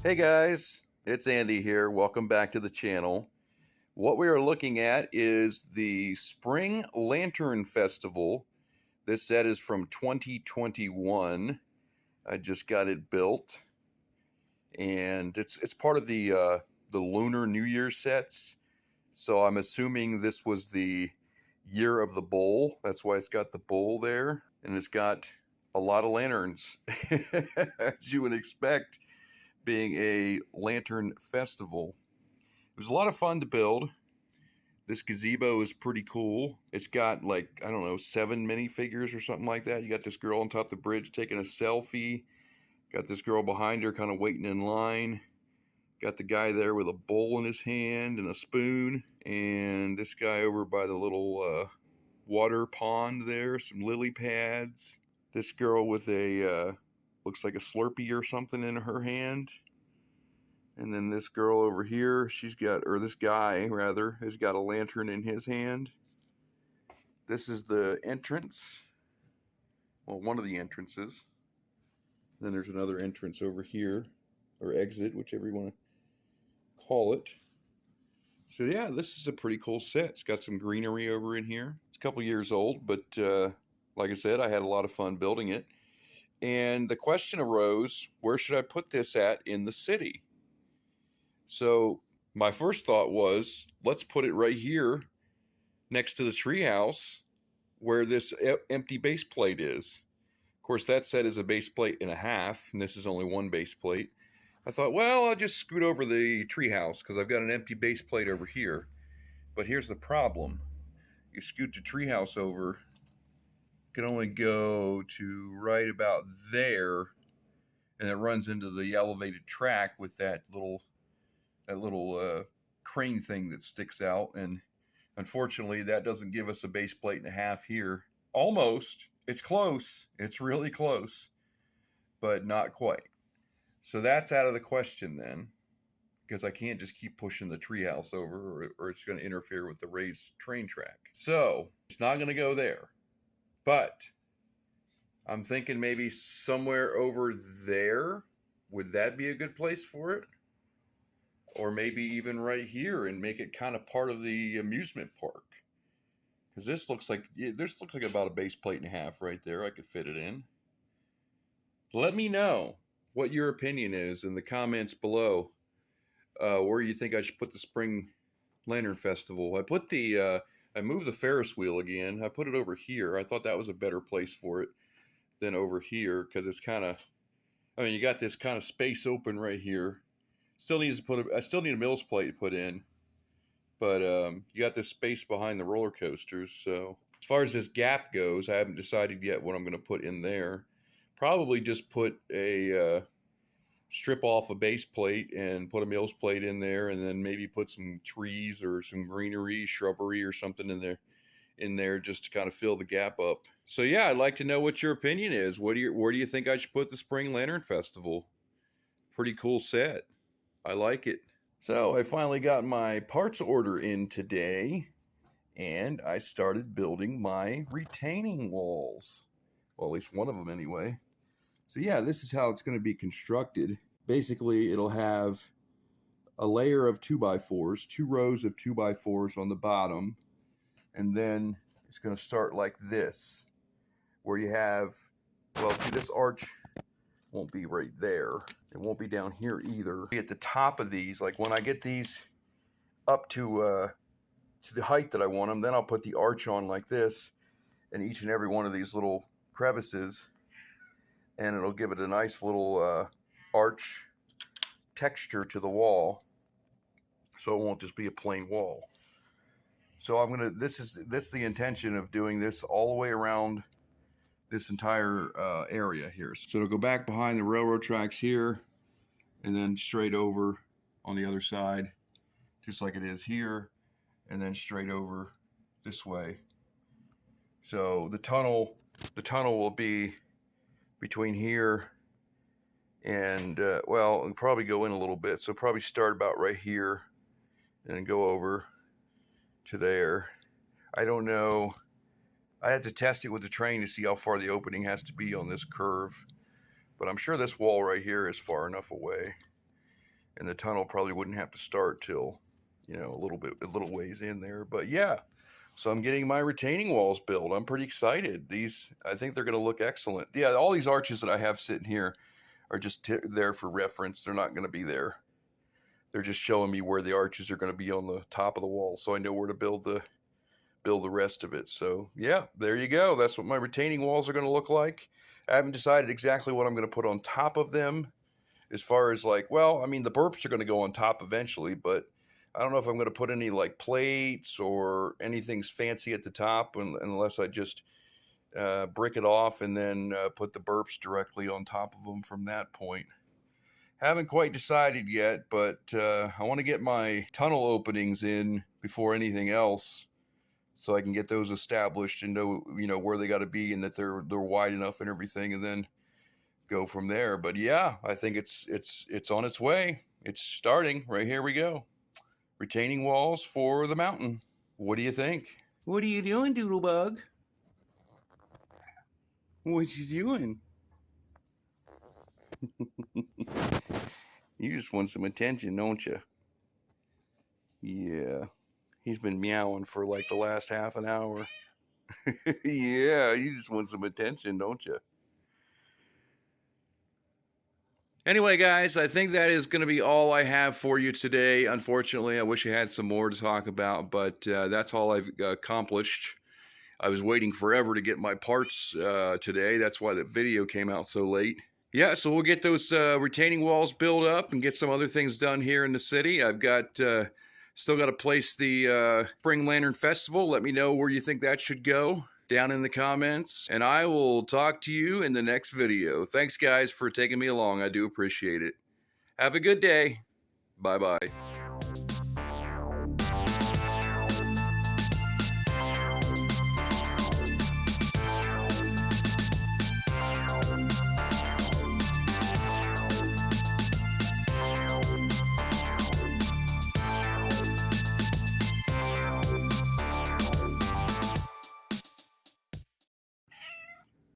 Hey guys, it's Andy here. Welcome back to the channel. What we are looking at is the Spring Lantern Festival. This set is from 2021. I just got it built, and it's part of the Lunar New Year sets. So I'm assuming this was the year of the bull. That's why it's got the bull there, and it's got a lot of lanterns, as you would expect, being a lantern festival. It was a lot of fun to build. This gazebo is pretty cool. It's got, like, I don't know, 7 minifigures or something like that. You got this girl on top of the bridge taking a selfie. Got this girl behind her kind of waiting in line. Got the guy there with a bowl in his hand and a spoon. And this guy over by the little water pond there, some lily pads. This girl with a, looks like a Slurpee or something in her hand. And then this girl over here, or this guy rather, has got a lantern in his hand. This is the entrance. Well, one of the entrances. Then there's another entrance over here, or exit, whichever you want to call it. So yeah, this is a pretty cool set. It's got some greenery over in here. It's a couple years old, but like I said, I had a lot of fun building it. And the question arose, where should I put this at in the city? So my first thought was, let's put it right here next to the treehouse where this empty base plate is. Of course, that set is a base plate and a half, and this is only one base plate. I thought, well, I'll just scoot over the treehouse because I've got an empty base plate over here. But here's the problem. You scoot the treehouse over, you can only go to right about there, and it runs into the elevated track with that little crane thing that sticks out, and unfortunately that doesn't give us a base plate and a half here. Almost. It's close. It's really close, but not quite. So that's out of the question then, because I can't just keep pushing the treehouse over, or it's going to interfere with the raised train track. So it's not going to go there, but I'm thinking maybe somewhere over there. Would that be a good place for it? Or maybe even right here and make it kind of part of the amusement park. Because this looks like about a base plate and a half right there. I could fit it in. Let me know what your opinion is in the comments below. Where you think I should put the Spring Lantern Festival. I moved the Ferris wheel again. I put it over here. I thought that was a better place for it than over here because it's kind of, you got this kind of space open right here. I still need a Mills plate to put in, but you got this space behind the roller coasters. So as far as this gap goes, I haven't decided yet what I'm going to put in there. Probably just put a strip off a base plate and put a Mills plate in there, and then maybe put some trees or some greenery, shrubbery or something in there just to kind of fill the gap up. So yeah, I'd like to know what your opinion is. Where do you think I should put the Spring Lantern Festival? Pretty cool set. I like it. So I finally got my parts order in today, and I started building my retaining walls. Well, at least one of them anyway. So yeah, this is how it's going to be constructed. Basically, it'll have a layer of 2x4s, 2 rows of 2x4s on the bottom, and then it's going to start like this, where you have, well, see, this arch won't be right there. It won't be down here either. At the top of these, like when I get these up to the height that I want them, then I'll put the arch on like this in each and every one of these little crevices, and it'll give it a nice little arch texture to the wall, so it won't just be a plain wall. So this is the intention of doing this all the way around this entire area here. So it'll go back behind the railroad tracks here, and then straight over on the other side, just like it is here, and then straight over this way. So the tunnel will be between here and well, it'll probably go in a little bit. So probably start about right here and then go over to there. I don't know. I had to test it with the train to see how far the opening has to be on this curve, but I'm sure this wall right here is far enough away. and the tunnel probably wouldn't have to start till, you know, a little ways in there. But yeah, so I'm getting my retaining walls built. I'm pretty excited. These, I think they're going to look excellent. Yeah, all these arches that I have sitting here are just there for reference. They're not going to be there. They're just showing me where the arches are going to be on the top of the wall, so I know where to build the rest of it. So yeah, there you go. That's what my retaining walls are going to look like. I haven't decided exactly what I'm going to put on top of them, as far as like, well, I mean, the burps are going to go on top eventually, but I don't know if I'm going to put any like plates or anything fancy at the top, unless I just brick it off and then put the burps directly on top of them from that point. Haven't quite decided yet, but I want to get my tunnel openings in before anything else, so I can get those established and know, you know, where they got to be and that they're wide enough and everything, and then go from there. But yeah, I think it's on its way. It's starting. Right here we go. Retaining walls for the mountain. What do you think? What are you doing, Doodle Bug? What you doing? You just want some attention, don't you? Yeah. He's been meowing for like the last half an hour. Yeah, you just want some attention, don't you? Anyway, guys, I think that is going to be all I have for you today. Unfortunately, I wish I had some more to talk about, but that's all I've accomplished. I was waiting forever to get my parts today. That's why the video came out so late. Yeah, so we'll get those retaining walls built up and get some other things done here in the city. I've got still got to place the Spring Lantern Festival. Let me know where you think that should go down in the comments, and I will talk to you in the next video. Thanks, guys, for taking me along. I do appreciate it. Have a good day. Bye-bye.